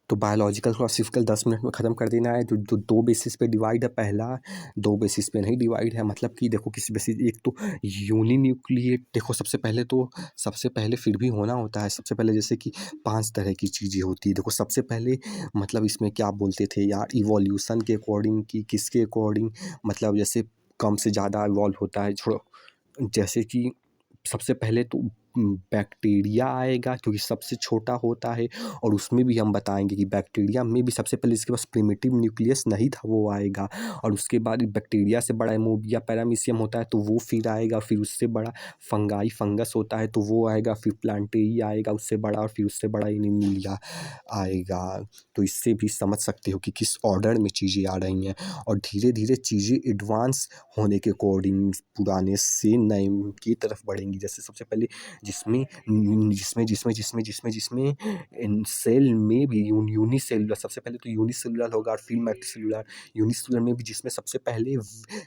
तो biological क्लासिफिकल 10 minute में ख़त्म कर देना है। तो दो बेसिस पे डिवाइड है, पहला 2 बेसिस पे नहीं डिवाइड है। मतलब कि देखो किसी बेसिस, एक तो यूनिन्यूक्लिएट, देखो सबसे पहले फिर भी होना होता है। सबसे पहले जैसे कि 5 तरह की चीज़ें होती है। देखो सबसे पहले मतलब इसमें क्या बोलते थे यार, इवोल्यूशन के अकॉर्डिंग कि किसके अकॉर्डिंग, मतलब जैसे कम से ज़्यादा इवॉल्व होता है। छोड़ो, जैसे कि सबसे पहले तो बैक्टीरिया आएगा क्योंकि सबसे छोटा होता है, और उसमें भी हम बताएंगे कि बैक्टीरिया में भी सबसे पहले इसके पास प्रिमिटिव न्यूक्लियस नहीं था, वो आएगा। और उसके बाद बैक्टीरिया से बड़ा एमोबिया पैरामीशियम होता है तो वो फिर आएगा। फिर उससे बड़ा फंगाई फंगस होता है तो वो आएगा। फिर प्लांटेई आएगा उससे बड़ा, और फिर उससे बड़ा एनीमिलिया आएगा। तो इससे भी समझ सकते हो कि किस ऑर्डर में चीज़ें आ रही हैं, और धीरे धीरे चीज़ें एडवांस होने के अकॉर्डिंग पुराने से नए की तरफ बढ़ेंगी। जैसे सबसे पहले जिसमें जिसमें जिसमें जिसमें जिसमें जिसमें सेल में भी यूनिसेलुलर, सबसे पहले तो यूनिसेलुलर होगा और फिर मल्टीसेलुलर। यूनिसेलुलर में भी जिसमें सबसे पहले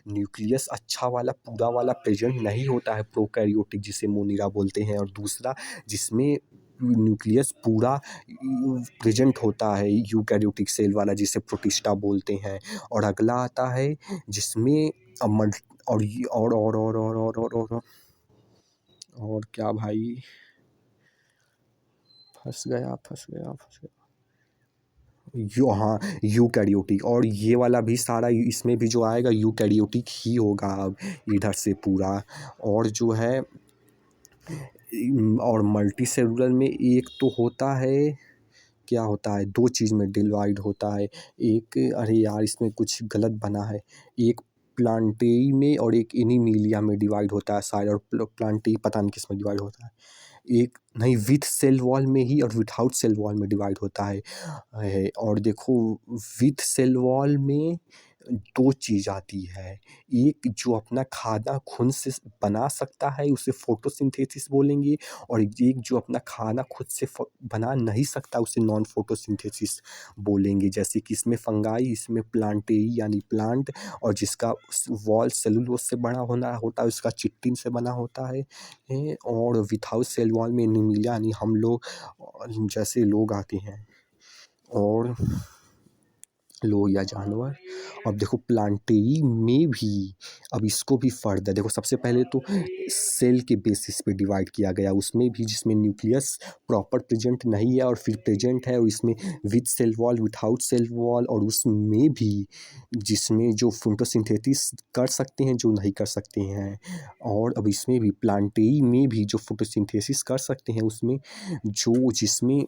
न्यूक्लियस अच्छा वाला पूरा वाला प्रेजेंट नहीं होता है, प्रोकैरियोटिक जिसे मोनिरा बोलते हैं। और दूसरा जिसमें न्यूक्लियस पूरा प्रेजेंट होता है, यूकैरियोटिक सेल वाला जिसे प्रोटिस्टा बोलते हैं। और अगला आता है जिसमें और ये और क्या भाई, फंस गया। हाँ, यूकैरियोटिक, और ये वाला भी सारा इसमें भी जो आएगा यूकैरियोटिक ही होगा अब इधर से पूरा। और जो है और मल्टी सेलुलर में एक तो होता है, क्या होता है, 2 चीज़ में डिवाइड होता है। एक, अरे यार इसमें कुछ गलत बना है, एक प्लांटेई में और एक एनीमिलिया में डिवाइड होता है शायद, और प्लांटेई पता नहीं किस में डिवाइड होता है। एक नहीं, विथ सेल वॉल में ही और विदाउट सेल वॉल में डिवाइड होता है। और देखो विथ सेल वॉल में 2 चीज़ आती है। एक जो अपना खाना खुद से बना सकता है उसे फोटोसिंथेसिस बोलेंगे, और एक जो अपना खाना खुद से बना नहीं सकता उसे नॉन फोटोसिंथेसिस बोलेंगे। जैसे कि इसमें फंगाई, इसमें प्लांटेई यानी प्लांट, और जिसका वॉल सेलुलोज से बना होता है, उसका चिटिन से बना होता है। और विथआउट सेल वॉल में एनीमिलिया यानी हम लोग जैसे लोग आते हैं, और लोग या जानवर। अब देखो प्लांटेई में भी, अब इसको भी फर्दर देखो, सबसे पहले तो सेल के बेसिस पे डिवाइड किया गया, उसमें भी जिसमें न्यूक्लियस प्रॉपर प्रेजेंट नहीं है और फिर प्रेजेंट है, और इसमें with cell wall without cell wall, और उसमें भी जिसमें जो फोटोसिंथेसिस कर सकते हैं जो नहीं कर सकते हैं। और अब इसमें भी प्लांटेई में भी जो फोटोसिंथेसिस कर सकते हैं उसमें जो जिसमें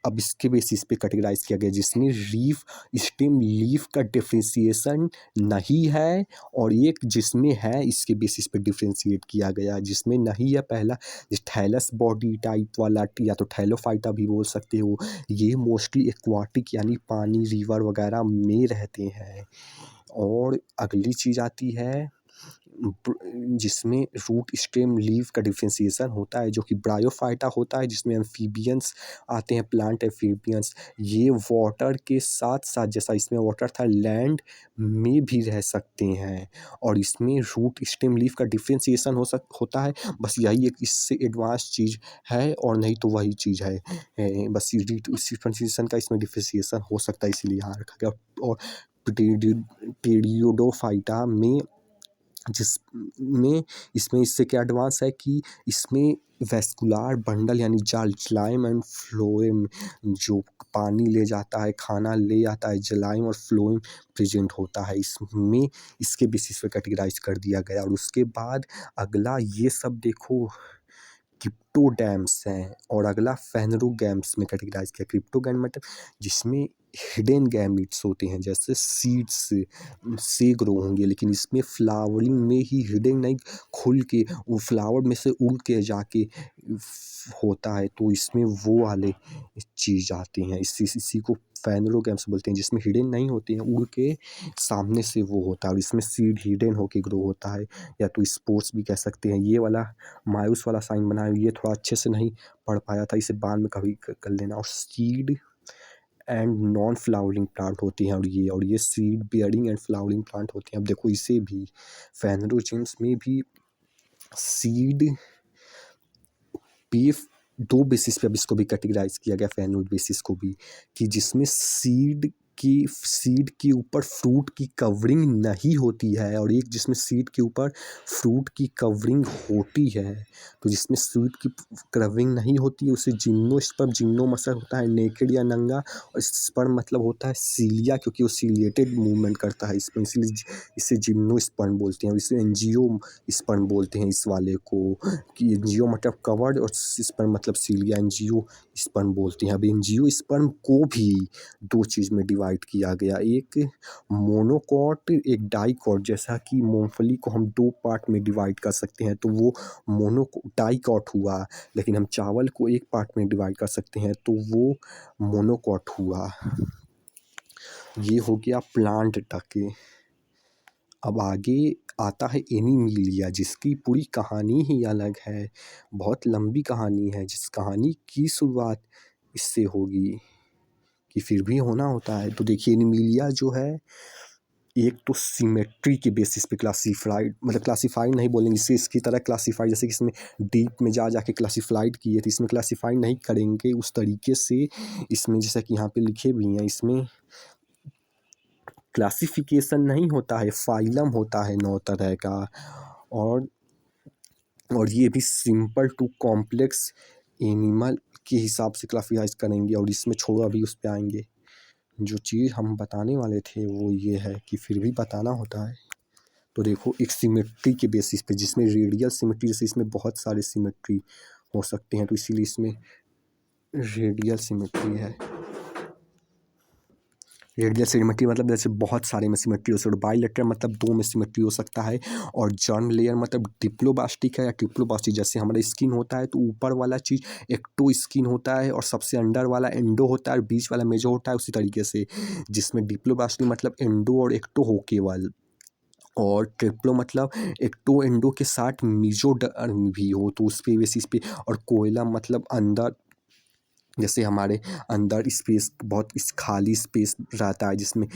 अब इसके बेसिस पे कैटेगराइज किया गया, जिसमें रीफ स्टेम लीफ का डिफ्रेंसिएशन नहीं है, और एक जिसमें है इसके बेसिस पे डिफ्रेंशिएट किया गया। जिसमें नहीं है पहला थैलस बॉडी टाइप वाला, या तो थैलोफाइटा भी बोल सकते हो, ये मोस्टली एक्वाटिक यानी पानी रिवर वगैरह में रहते हैं। और अगली चीज़ आती है जिसमें रूट स्टेम लीफ का डिफ्रेंसिएशन होता है, जो कि ब्रायोफाइटा होता है, जिसमें एम्फीबियंस आते हैं, प्लांट एम्फीबियंस। ये वाटर के साथ साथ, जैसा इसमें वाटर था, लैंड में भी रह सकते हैं। और इसमें रूट स्टेम लीफ का डिफ्रेंसिएशन होता है। बस यही एक इससे एडवांस चीज़ है, और नहीं तो वही चीज़ है। बस डिफ्रेंसिएशन का इसमें डिफ्रेंसिएशन हो सकता है, इसीलिए यहाँ रखा गया। और टेरिडोफाइटा में जिसमें इसमें इससे क्या एडवांस है कि इसमें वेस्कुलर बंडल यानी जाइलम एंड फ्लोएम, जो पानी ले जाता है, खाना ले आता है, जाइलम और फ्लोएम प्रेजेंट होता है इसमें, इसके बेसिस पे कैटेगराइज कर दिया गया। और उसके बाद अगला ये सब देखो क्रिप्टोगैम्स हैं, और अगला फेनरोगैम्स में कैटेगराइज किया। क्रिप्टोगैम मतलब जिसमें हिडन गैमिट्स होते हैं, जैसे सीड्स से ग्रो होंगे, लेकिन इसमें फ्लावरिंग में ही हिडन नहीं, खुल के वो फ्लावर में से उड़ के जाके होता है, तो इसमें वो वाले चीज़ आते हैं। इसी को फेनरोगैम्स बोलते हैं, जिसमें हिडन नहीं होते हैं, उड़ के सामने से वो होता है, और इसमें सीड हिडन होके ग्रो होता है, या तो स्पोर्ट्स भी कह सकते हैं। ये वाला मायूस वाला साइन बना है, ये थोड़ा अच्छे से नहीं पढ़ पाया था, इसे बाद में कभी कर लेना। और seed and non flowering plant होते हैं, और ये seed bearing and flowering plant होते हैं। अब देखो इसे भी फेनरोजेम्स में भी सीड पे 2 बेसिस पे अब इसको भी कैटेगराइज़ किया गया फैनोइड बेसिस को भी, कि जिसमें सीड के ऊपर फ्रूट की कवरिंग नहीं होती है और एक जिसमें सीड के ऊपर फ्रूट की कवरिंग होती है। तो जिसमें सीड की कवरिंग नहीं होती है उसे जिम्नोस्पर्म, जिम्नोमसल होता है नेकेड या नंगा, और स्पर्म मतलब होता है सीलिया, क्योंकि वो सीलिएटेड मूवमेंट करता है इसमें, इसीलिए इसे जिम्नोस्पर्म बोलते हैं। और इसे एंजियोस्पर्म बोलते हैं इस वाले को, कि एंजियो मतलब कवर्ड और स्पर्म मतलब सीलिया, एंजियो स्पर्म बोलते हैं। अब एंजियो स्पर्म को भी 2 चीज़ में डिवाइड किया गया, एक मोनोकॉट, एक डाइकॉट। जैसा कि मूँगफली को हम 2 पार्ट में डिवाइड कर सकते हैं तो वो डाइकॉट हुआ, लेकिन हम चावल को 1 पार्ट में डिवाइड कर सकते हैं तो वो मोनोकॉट हुआ। ये हो गया प्लांट टके। अब आगे आता है एनीमिलिया, जिसकी पूरी कहानी ही अलग है, बहुत लंबी कहानी है, जिस कहानी की शुरुआत इससे होगी कि फिर भी होना होता है। तो देखिए एनीमिलिया जो है, एक तो सिमेट्री के बेसिस पे क्लासिफाइड, मतलब क्लासिफाइड नहीं बोलेंगे इसे, इसकी तरह क्लासिफाइड जैसे कि इसमें डीप में जा के क्लासिफाइड किए थे, इसमें क्लासिफाइड नहीं करेंगे उस तरीके से। इसमें जैसा कि यहाँ पे लिखे भी हैं, इसमें क्लासिफिकेशन नहीं होता है, फाइलम होता है 9 तरह का। और ये भी सिंपल टू कॉम्प्लेक्स एनिमल के हिसाब से क्लासिफाइज करेंगे। और इसमें छोड़ो, अभी उस पे आएंगे। जो चीज़ हम बताने वाले थे वो ये है कि फिर भी बताना होता है। तो देखो एक सिमेट्री के बेसिस पे, जिसमें रेडियल सिमेट्री, जैसे इसमें बहुत सारे सिमेट्री हो सकते हैं तो इसीलिए इसमें रेडियल सिमेट्री है। रेडियल सिमेट्री मतलब जैसे बहुत सारे में सिमेट्री हो सकता है, बाइलेटरल मतलब 2 में सिमेट्री हो सकता है, और जर्म लेयर मतलब डिप्लोबास्टिक है या ट्रिप्लोबास्टिक। जैसे हमारा स्किन होता है तो ऊपर वाला चीज़ एक्टो स्किन होता है और सबसे अंडर वाला एंडो होता है और बीच वाला मेजो होता है, उसी तरीके से जिसमें डिप्लोबास्टिक मतलब एंडो और एक्टो हो केवल, और ट्रिप्लो मतलब एक्टो एंडो के साथ मीजोडर्म भी हो, तो उस पे बेसिस पे। और कोयला मतलब अंदर, जैसे हमारे अंदर स्पेस, बहुत इस खाली स्पेस रहता है जिसमें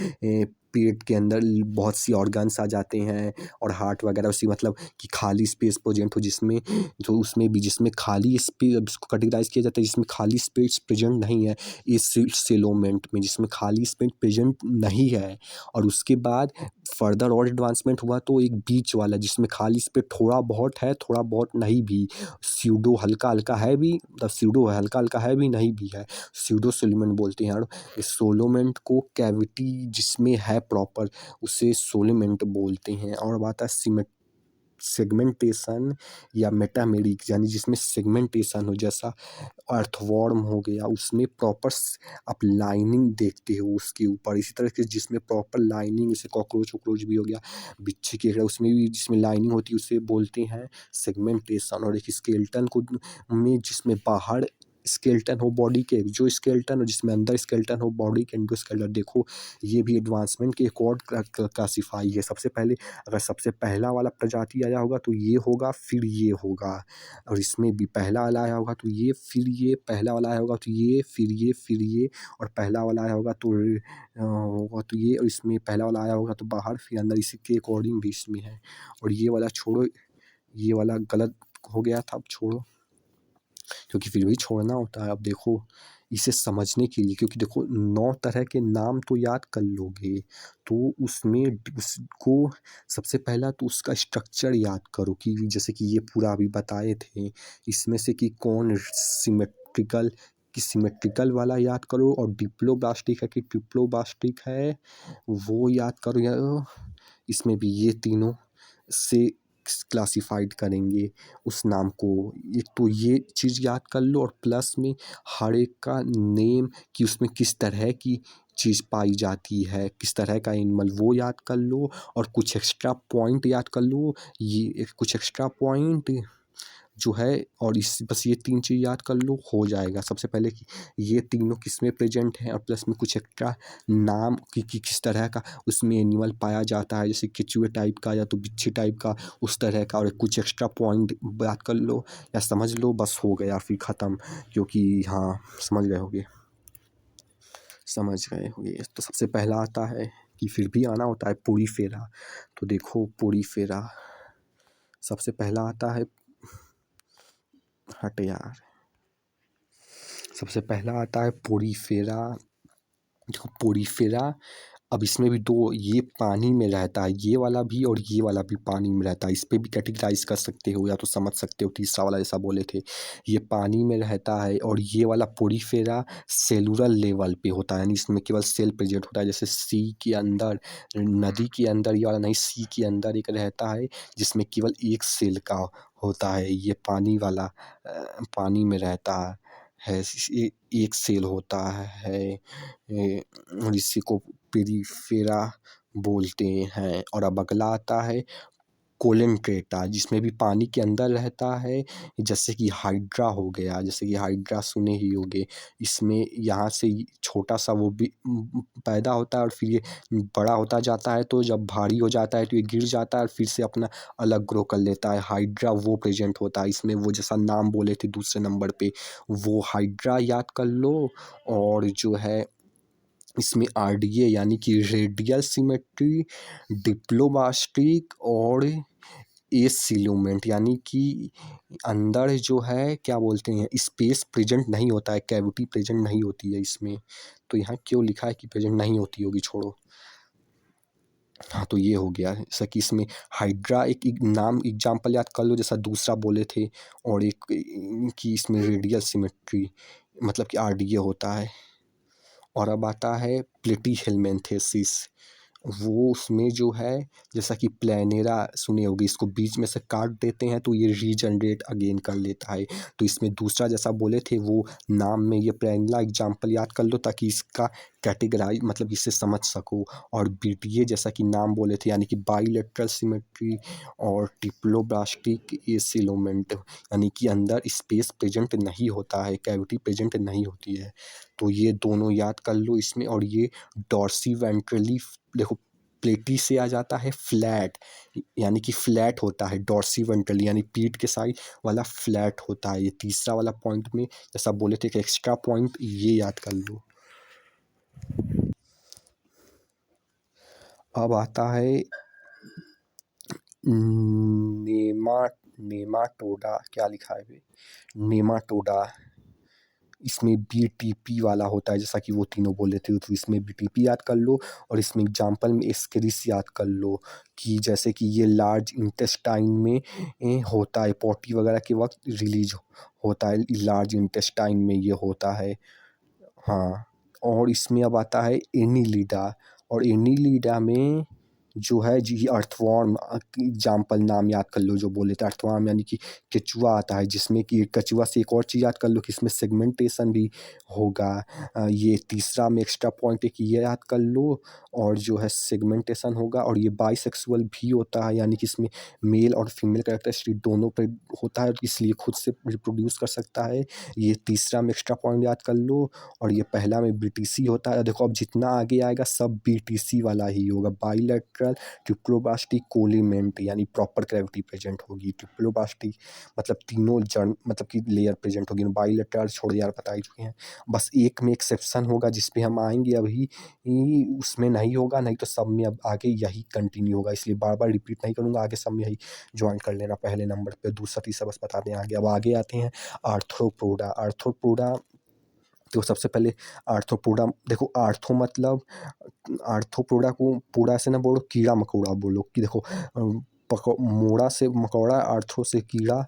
पेट के अंदर बहुत सी ऑर्गन्स आ जाते हैं और हार्ट वगैरह, उसी मतलब कि खाली स्पेस प्रेजेंट हो जिसमें, तो उसमें भी जिसमें खाली स्पेस इसको कैटेगराइज किया जाता है जिसमें खाली स्पेस प्रेजेंट नहीं है, इस सेलोमेंट में जिसमें खाली स्पेस प्रेजेंट नहीं है। और उसके बाद फर्दर और एडवांसमेंट हुआ तो एक बीच वाला जिसमें खाली स्पेस थोड़ा बहुत है, थोड़ा बहुत नहीं भी, स्यूडो हल्का हल्का है भी, मतलब स्यूडो है हल्का हल्का है भी, नहीं भी है, स्यूडो सोलोमेंट बोलते हैं। और इस सोलोमेंट को कैविटी जिसमें है प्रॉपर उसे सोलोमेंट बोलते हैं। और बात है सेगमेंटेशन या मेटामेरिक, यानी जिसमें सेगमेंटेशन हो, जैसा अर्थवॉर्म हो गया, उसमें प्रॉपर आप लाइनिंग देखते हो उसके ऊपर। इसी तरह के जिसमें प्रॉपर लाइनिंग, जैसे कॉकरोच वॉकरोच भी हो गया, बिच्छी के उसमें भी जिसमें लाइनिंग होती है उसे बोलते हैं सेगमेंटेशन। और एक स्केलेटन को में जिसमें बाहर स्केलेटन हो बॉडी के, जो स्केलेटन हो जिसमें अंदर स्केलेटन हो बॉडी के, एंडोस्केलेटन। देखो ये भी एडवांसमेंट के एक और क्लासीफाई है। सबसे पहले अगर सबसे पहला वाला प्रजाति आया होगा तो ये होगा, फिर ये होगा। और इसमें भी पहला वाला आया होगा तो ये, फिर ये, पहला वाला आया होगा तो ये, फिर ये, और पहला वाला आया होगा तो ये, और इसमें पहला वाला आया होगा तो बाहर, फिर अंदर, इसी के अकॉर्डिंग भी इसमें है। और ये वाला छोड़ो, ये वाला गलत हो गया था, अब छोड़ो, क्योंकि फिर भी छोड़ना होता है। अब देखो इसे समझने के लिए, क्योंकि देखो 9 तरह के नाम तो याद कर लोगे, तो उसमें उसको सबसे पहला तो उसका स्ट्रक्चर याद करो, कि जैसे कि ये पूरा अभी बताए थे, इसमें से कि कौन सिमेट्रिकल वाला याद करो, और डिप्लोब्लास्टिक है कि ट्रिप्लोब्लास्टिक है वो याद करो। या इसमें भी ये तीनों से क्लासिफाइड करेंगे उस नाम को। एक तो ये चीज़ याद कर लो, और प्लस में हर एक का नेम, कि उसमें किस तरह की चीज़ पाई जाती है, किस तरह का एनिमल, वो याद कर लो। और कुछ एक्स्ट्रा पॉइंट याद कर लो, ये कुछ एक्स्ट्रा पॉइंट जो है, और इस बस ये 3 चीज़ याद कर लो, हो जाएगा। सबसे पहले कि ये तीनों किस में प्रेजेंट हैं, और प्लस में कुछ एक्स्ट्रा नाम कि किस तरह का उसमें एनिमल पाया जाता है, जैसे केचुए टाइप का या तो बिच्छी टाइप का, उस तरह का। और कुछ एक्स्ट्रा पॉइंट याद कर लो या समझ लो, बस हो गया फिर ख़त्म। क्योंकि हाँ, समझ गए होगे, तो सबसे पहला आता है कि फिर भी आना होता है पोरीफेरा। तो देखो पोरीफेरा सबसे पहला आता है, हट यार, सबसे पहला आता है पोरीफेरा। देखो पोरीफेरा, अब इसमें भी दो, ये पानी में रहता है, ये वाला भी और ये वाला भी पानी में रहता है। इस पे भी कैटेगराइज कर सकते हो या तो समझ सकते हो, तीसरा वाला जैसा बोले थे। ये पानी में रहता है और ये वाला पोरीफेरा सेलुलर लेवल पे होता है, यानी इसमें केवल सेल प्रेजेंट होता है। जैसे सी के अंदर, नदी के अंदर ये वाला नहीं, सी के अंदर एक रहता है जिसमें केवल एक सेल का होता है। ये पानी वाला पानी में रहता है, एक सेल होता है। और इसी को पेरिफेरा बोलते हैं। और अब अगला आता है कोलेंट्रेटा, जिसमें भी पानी के अंदर रहता है। जैसे कि हाइड्रा हो गया, जैसे कि हाइड्रा सुने ही होंगे। इसमें यहाँ से छोटा सा वो भी पैदा होता है और फिर ये बड़ा होता जाता है, तो जब भारी हो जाता है तो ये गिर जाता है और फिर से अपना अलग ग्रो कर लेता है। हाइड्रा वो प्रेजेंट होता है इसमें, वो जैसा नाम बोले थे दूसरे नंबर पे, वो हाइड्रा याद कर लो। और जो है इसमें आरडीए यानी कि रेडियल सिमेट्री, डिप्लोमास्टिक और एसिलूमेंट, यानी कि अंदर जो है क्या बोलते हैं, स्पेस प्रेजेंट नहीं होता है, कैविटी प्रेजेंट नहीं होती है इसमें। तो यहाँ क्यों लिखा है कि प्रेजेंट नहीं होती होगी, छोड़ो। हाँ, तो ये हो गया जैसा कि इसमें हाइड्रा एक नाम एग्जाम्पल याद कर लो जैसा दूसरा बोले थे। और एक कि इसमें रेडियल सिमेट्री मतलब कि आरडीए होता है। और अब आता है प्लेटीहेलमिन्थेसिस, वो उसमें जो है जैसा कि प्लैनेरा सुने होगे, इसको बीच में से काट देते हैं तो ये रीजनरेट अगेन कर लेता है। तो इसमें दूसरा जैसा बोले थे वो नाम में ये प्लैनेरा एग्जाम्पल याद कर लो ताकि इसका कैटेगराइज मतलब इससे समझ सको। और बीटीए जैसा कि नाम बोले थे यानी कि बाईलेटरल सिमेट्री और डिप्लोब्लास्टिक एसिलोमेंट, यानी कि अंदर स्पेस प्रेजेंट नहीं होता है, कैविटी प्रेजेंट नहीं होती है। तो ये दोनों याद कर लो इसमें। और ये डॉर्सी वेंट्रली, देखो प्लेटी से आ जाता है फ्लैट, यानी कि फ्लैट होता है डॉर्सी वेंट्रली, यानी पीठ के साइड वाला फ्लैट होता है। ये तीसरा वाला पॉइंट में जैसा बोले थे कि एक्स्ट्रा पॉइंट ये याद कर लो। अब आता है नेमाटोडा, क्या लिखा है नेमाटोडा। इसमें बीटीपी वाला होता है जैसा कि वो तीनों बोले थे, तो इसमें बीटीपी याद कर लो। और इसमें एग्जाम्पल में एस्केरिस याद कर लो कि जैसे कि ये लार्ज इंटेस्टाइन में होता है, पॉटी वगैरह के वक्त रिलीज होता है, लार्ज इंटेस्टाइन में ये होता है। हाँ, और इसमें अब आता है एनीलिडा। और एनीलिडा में जो है जी अर्थवर्म एग्जाम्पल नाम याद कर लो जो बोले थे, अर्थवर्म यानी कि केचुआ आता है, जिसमें कि कछुआ से एक और चीज़ याद कर लो कि इसमें सेगमेंटेशन भी होगा। ये तीसरा में एक्स्ट्रा पॉइंट है कि ये याद कर लो। और जो है सेगमेंटेशन होगा और ये बाइसेक्सुअल भी होता है, यानी कि इसमें मेल और फीमेल कैरेक्टरिस्टिक दोनों पे होता है, इसलिए खुद से रिप्रोड्यूस कर सकता है। ये तीसरा में एक्स्ट्रा पॉइंट याद कर लो। और ये पहला में बीटीसी होता है। देखो अब जितना आगे आएगा सब बीटीसी वाला ही होगा। बाईलेटरल ट्रिप्लोब्लास्टिक कोलिमेंट, यानी प्रॉपर कैविटी प्रेजेंट होगी। ट्रिप्लोब्लास्टिक मतलब तीनों जड़ मतलब कि लेयर प्रेजेंट होगी। बाईलेटरल छोड़ यार बता ही चुके हैं। बस एक में एक्सेप्शन होगा जिस पे हम आएंगे अभी, उसमें नहीं होगा, नहीं तो सब में अब आगे यही कंटिन्यू होगा, इसलिए बार बार रिपीट नहीं करूँगा, आगे सब में यही ज्वाइन कर लेना पहले नंबर पे। दूसरा तीसरा बस बता दें आगे। अब आगे आते हैं आर्थ्रोपोडा। आर्थ्रोपोडा तो सबसे पहले आर्थ्रोपोडा, देखो आर्थो मतलब आर्थ्रोपोडा को पोडा से ना बोलो, कीड़ा मकोड़ा बोलो कि देखो मोड़ा से मकोड़ा, आर्थो से कीड़ा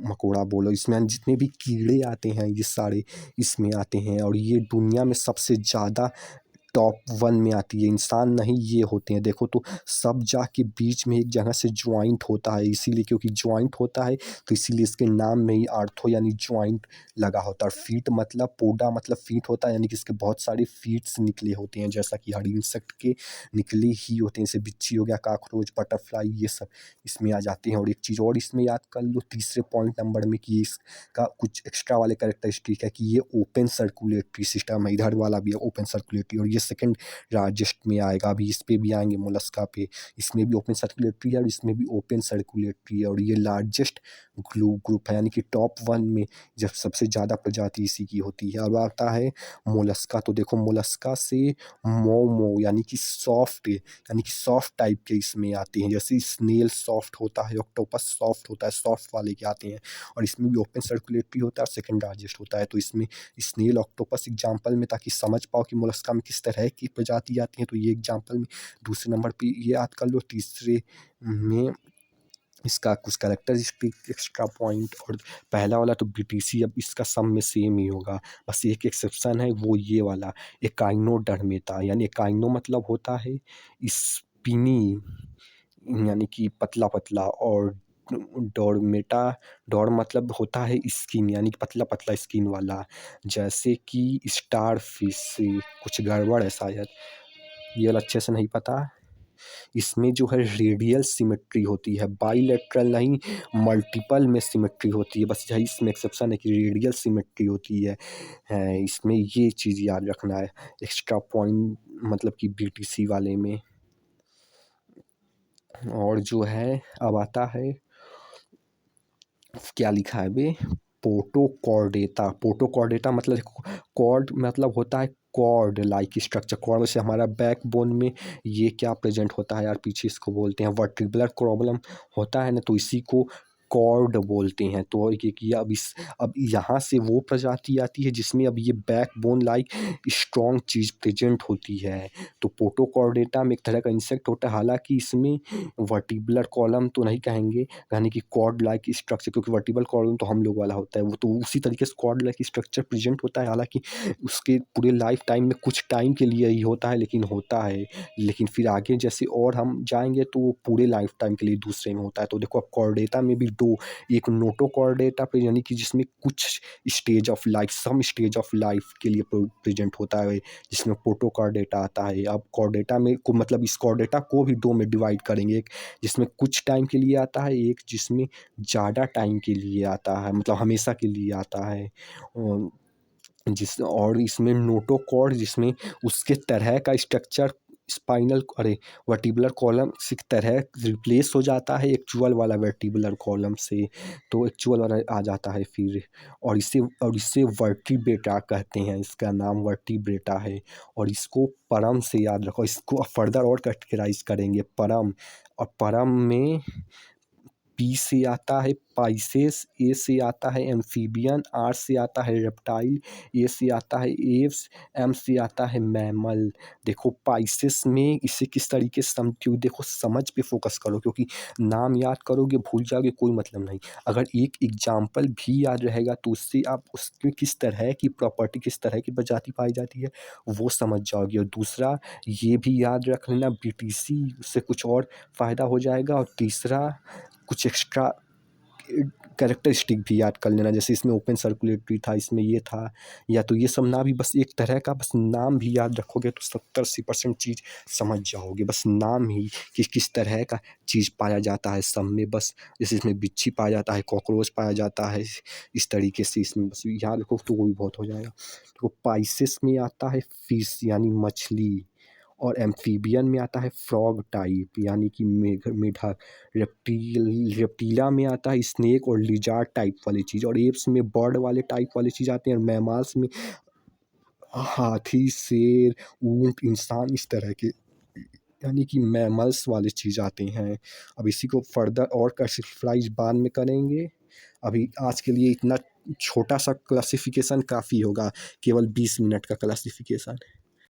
मकोड़ा बोलो। इसमें जितने भी कीड़े आते हैं ये सारे इसमें आते हैं। और ये दुनिया में सबसे ज़्यादा टॉप 1 में आती है, इंसान नहीं ये होते हैं। देखो तो सब जाके बीच में एक जगह से ज्वाइंट होता है, इसीलिए क्योंकि ज्वाइंट होता है तो इसीलिए इसके नाम में ही आर्थो यानी ज्वाइंट लगा होता है। और फीट मतलब पोडा मतलब फीट होता है, यानी कि इसके बहुत सारे फीट्स निकले होते हैं जैसा कि हर इंसेक्ट के निकले ही होते हैं। जैसे बिच्छी हो गया, काकरोच, बटरफ्लाई, ये सब इसमें आ जाते हैं। और एक चीज़ और इसमें याद कर लो तीसरे पॉइंट नंबर में कि इसका कुछ एक्स्ट्रा वाले कैरेक्टरिस्टिक है कि ये ओपन सर्कुलेटरी सिस्टम है, इधर वाला भी है ओपन सर्कुलेटरी। और ये सेकंड लार्जेस्ट में आएगा। अभी इस पे भी आएँगे मोलस्का पे, इसमें भी ओपन सर्कुलेटरी है और इसमें भी ओपन सर्कुलेटरी है और ये लार्जेस्ट ग्रुप है, यानी कि टॉप 1 में जब सबसे ज़्यादा प्रजाति इसी की होती है। अब आता है मोलस्का, तो देखो मोलस्का से मोमो यानी कि सॉफ्ट टाइप के इसमें आते हैं, जैसे स्नेल सॉफ्ट होता है, ऑक्टोपस सॉफ्ट होता है, सॉफ्ट वाले के आते हैं और इसमें भी ओपन सर्कुलेटरी होता है और सेकंड लार्जेस्ट होता है। तो इसमें स्नेल ऑक्टोपस एग्जाम्पल में, ताकि समझ पाओ कि मोलस्का में किस तरह की प्रजाति आती हैं, तो ये एग्जाम्पल में। दूसरे नंबर पे ये याद कर लो। तीसरे में इसका कुछ कैरेक्टरिस्टिक एक्स्ट्रा पॉइंट, और पहला वाला तो बीटीसी, अब इसका सब में सेम ही होगा, बस एक एक्सेप्शन है, वो ये वाला एकाइनोडर्मेटा। यानी एकाइनो मतलब होता है स्पिनी, यानी कि पतला पतला, और डोरमेटा, डोर मतलब होता है स्किन, यानी कि पतला पतला स्किन वाला, जैसे कि स्टार फिश से कुछ गड़बड़ है शायद, ये वाला अच्छे से नहीं पता। इसमें जो है रेडियल सिमेट्री होती है, बाईलेटरल नहीं, मल्टीपल में सिमेट्री होती है, बस यही इसमें एक्सेप्शन है कि रेडियल सिमेट्री होती है। इसमें ये चीज़ याद रखना है एक्स्ट्रा पॉइंट, मतलब कि बीटीसी वाले में। और जो है अब आता है, क्या लिखा है बे, पोटोकॉर्डेटा। पोटोकॉर्डेटा मतलब कॉर्ड मतलब होता है कॉर्ड लाइक स्ट्रक्चर, कॉर्ड से हमारा बैकबोन में ये क्या प्रेजेंट होता है यार, पीछे इसको बोलते हैं वर्टिब्रल प्रॉब्लम होता है ना, तो इसी को कॉर्ड बोलते हैं। तो ये किया, अब यहाँ से वो प्रजाति आती है जिसमें अब ये बैकबोन लाइक स्ट्रॉन्ग चीज़ प्रेजेंट होती है। तो पोटोकॉर्डेटा में एक तरह का इंसेक्ट होता है, हालांकि इसमें वर्टिब्रल कॉलम तो नहीं कहेंगे, यानी कि कॉर्ड लाइक स्ट्रक्चर, क्योंकि वर्टिब्रल कॉलम तो हम लोग वाला होता है, वो तो उसी तरीके से कॉर्ड लाइक स्ट्रक्चर प्रेजेंट होता है। हालांकि उसके पूरे लाइफ टाइम में कुछ टाइम के लिए ही होता है, लेकिन होता है, लेकिन फिर आगे जैसे और हम जाएंगे तो वो पूरे लाइफ टाइम के लिए दूसरे में होता है। तो देखो अब कॉर्डेटा में भी दो, एक नोटोकॉर्डेटा पे, यानी कि जिसमें कुछ stage of life, some stage of life के लिए प्रेजेंट होता है, जिसमें पोटोकॉर्डेटा आता है। अब कॉर्डेटा में को मतलब इस कॉर्डेटा को भी दो में डिवाइड करेंगे, एक जिसमें कुछ टाइम के लिए आता है, एक जिसमें ज़्यादा टाइम के लिए आता है, मतलब हमेशा के लिए आता है। और इसमें नोटोकॉर्ड, जिसमें उसके तरह का स्ट्रक्चर स्पाइनल, अरे वर्टिब्रल कॉलम से तरह रिप्लेस हो जाता है एक्चुअल वाला वर्टिब्रल कॉलम से, तो एक्चुअल वाला आ जाता है फिर। और इसे वर्टिब्रेटा कहते हैं, इसका नाम वर्टिब्रेटा है। और इसको परम से याद रखो, इसको फर्दर और कैटेगराइज करेंगे परम, और परम में पी से आता है पाइसेस, ए से आता है एम्फीबियन, आर से आता है रेप्टाइल, ए से आता है एव्स, एम से आता है मैमल। देखो पाइसेस में इसे किस तरीके से समझो, देखो समझ पे फोकस करो, क्योंकि नाम याद करोगे भूल जाओगे कोई मतलब नहीं। अगर एक एग्जाम्पल भी याद रहेगा तो उससे आप उसमें किस तरह की प्रॉपर्टी, किस तरह की प्रजाति पाई जाती है वो समझ जाओगे। और दूसरा ये भी याद रख लेना, बीटीसी से कुछ और फ़ायदा हो जाएगा। और तीसरा कुछ एक्स्ट्रा कैरेक्टरिस्टिक भी याद कर लेना, जैसे इसमें ओपन सर्कुलेटरी था, इसमें ये था, या तो ये सब ना भी, बस एक तरह का बस नाम भी याद रखोगे तो 70-80% चीज़ समझ जाओगे। बस नाम ही कि किस तरह का चीज़ पाया जाता है सब में, बस जैसे इसमें बिच्छी पाया जाता है, कॉकरोच पाया जाता है, इस तरीके से इसमें बस याद रखो तो वो भी बहुत हो जाएगा। तो पाइसेस में आता है फिश यानी मछली, और एम्फीबियन में आता है फ्रॉग टाइप यानी कि मेढक, रेप्टीला में आता है स्नेक और लिजार्ड टाइप वाली चीज़, और एप्स में बर्ड वाले टाइप वाली चीज़ आते हैं, और मैमल्स में हाथी, शेर, ऊंट, इंसान, इस तरह के यानी कि मैमल्स वाले चीज़ आते हैं। अब इसी को फर्दर और क्लासिफाइज बाद में करेंगे। अभी आज के लिए इतना छोटा सा क्लासिफिकेशन काफ़ी होगा, केवल 20 मिनट का क्लासिफिकेशन।